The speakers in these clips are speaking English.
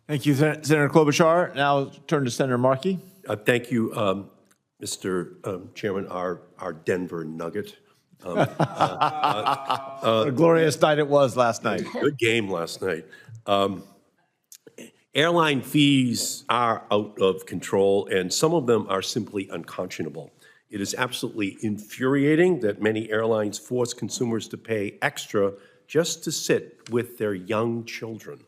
Thank you, Senator Klobuchar. Now turn to Senator Markey. Thank you, Mr. Chairman, our Denver Nugget. What a glorious night it was last night. Good game last night. Airline fees are out of control, and some of them are simply unconscionable. It is absolutely infuriating that many airlines force consumers to pay extra just to sit with their young children.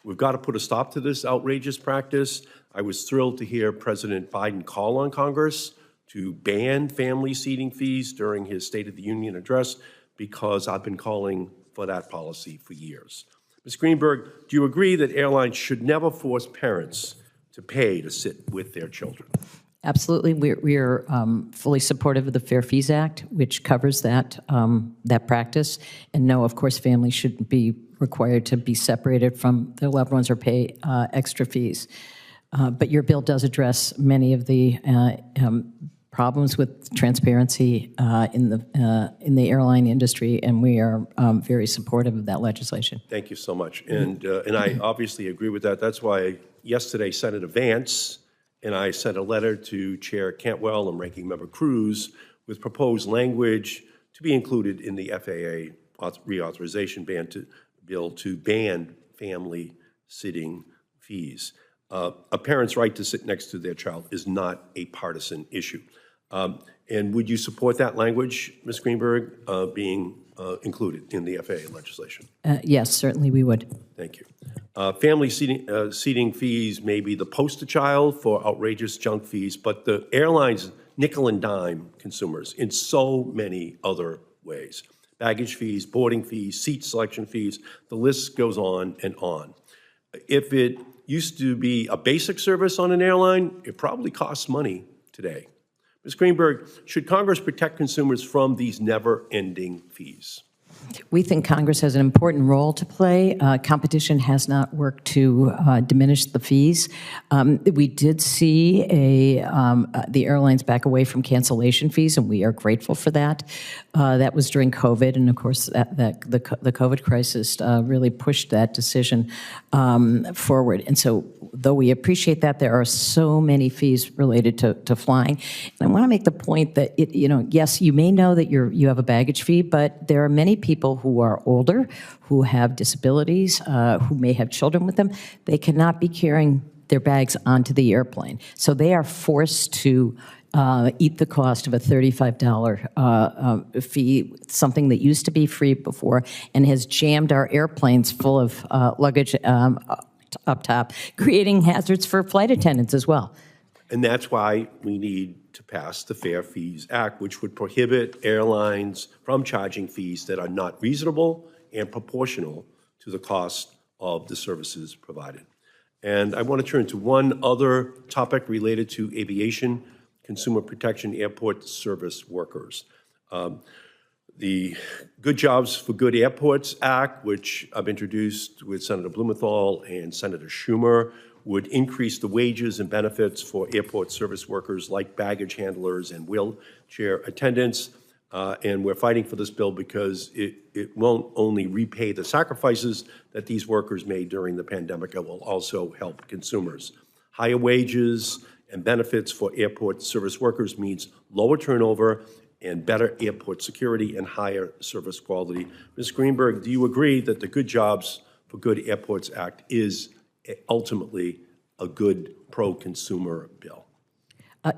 We've got to put a stop to this outrageous practice. I was thrilled to hear President Biden call on Congress to ban family seating fees during his State of the Union address, because I've been calling for that policy for years. Ms. Greenberg, do you agree that airlines should never force parents to pay to sit with their children? Absolutely. We are fully supportive of the Fair Fees Act, which covers that practice. And no, of course, families shouldn't be required to be separated from their loved ones or pay extra fees. But your bill does address many of the problems with transparency in the airline industry, and we are very supportive of that legislation. Thank you so much. And I obviously agree with that. That's why yesterday Senator Vance and I sent a letter to Chair Cantwell and Ranking Member Cruz with proposed language to be included in the FAA reauthorization bill to ban family sitting fees. A parent's right to sit next to their child is not a partisan issue. And would you support that language, Ms. Greenberg, being included in the FAA legislation? Yes, certainly we would. Thank you. Family seating fees may be the poster child for outrageous junk fees, but the airlines nickel and dime consumers in so many other ways. Baggage fees, boarding fees, seat selection fees, the list goes on and on. If it used to be a basic service on an airline, it probably costs money today. Ms. Greenberg, should Congress protect consumers from these never-ending fees? We think Congress has an important role to play. Competition has not worked to diminish the fees. We did see the airlines back away from cancellation fees, and we are grateful for that. That was during COVID, and of course, the COVID crisis really pushed that decision forward. And so, though we appreciate that, there are so many fees related to flying. And I want to make the point that yes, you may know that you have a baggage fee, but there are many people who are older, who have disabilities, who may have children with them. They cannot be carrying their bags onto the airplane. So they are forced to eat the cost of a $35 fee, something that used to be free before and has jammed our airplanes full of luggage up top, creating hazards for flight attendants as well. And that's why we need to pass the Fair Fees Act, which would prohibit airlines from charging fees that are not reasonable and proportional to the cost of the services provided. And I want to turn to one other topic related to aviation, consumer protection, airport service workers. The Good Jobs for Good Airports Act, which I've introduced with Senator Blumenthal and Senator Schumer, would increase the wages and benefits for airport service workers like baggage handlers and wheelchair attendants. And we're fighting for this bill because it won't only repay the sacrifices that these workers made during the pandemic, it will also help consumers. Higher wages and benefits for airport service workers means lower turnover and better airport security and higher service quality. Ms. Greenberg, do you agree that the Good Jobs for Good Airports Act is ultimately a good pro-consumer bill?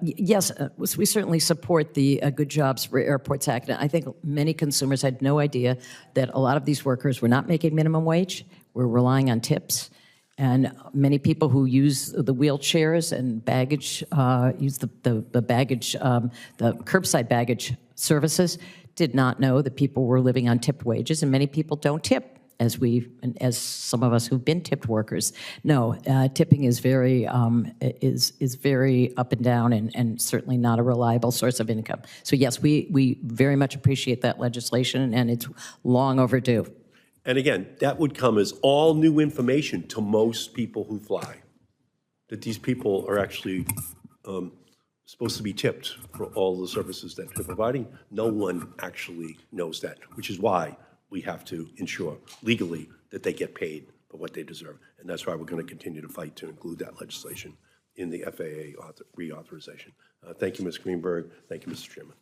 Yes, we certainly support the Good Jobs for Airports Act. I think many consumers had no idea that a lot of these workers were not making minimum wage, were relying on tips, and many people who use the wheelchairs and baggage, use the baggage, the curbside baggage services, did not know that people were living on tipped wages, and many people don't tip. As some of us who've been tipped workers know, tipping is very very up and down, and certainly not a reliable source of income. So yes, we very much appreciate that legislation, and it's long overdue. And again, that would come as all new information to most people who fly, that these people are actually supposed to be tipped for all the services that they're providing. No one actually knows that, which is why we have to ensure legally that they get paid but what they deserve. And that's why we're going to continue to fight to include that legislation in the FAA reauthorization. Thank you, Ms. Greenberg. Thank you, Mr. Chairman.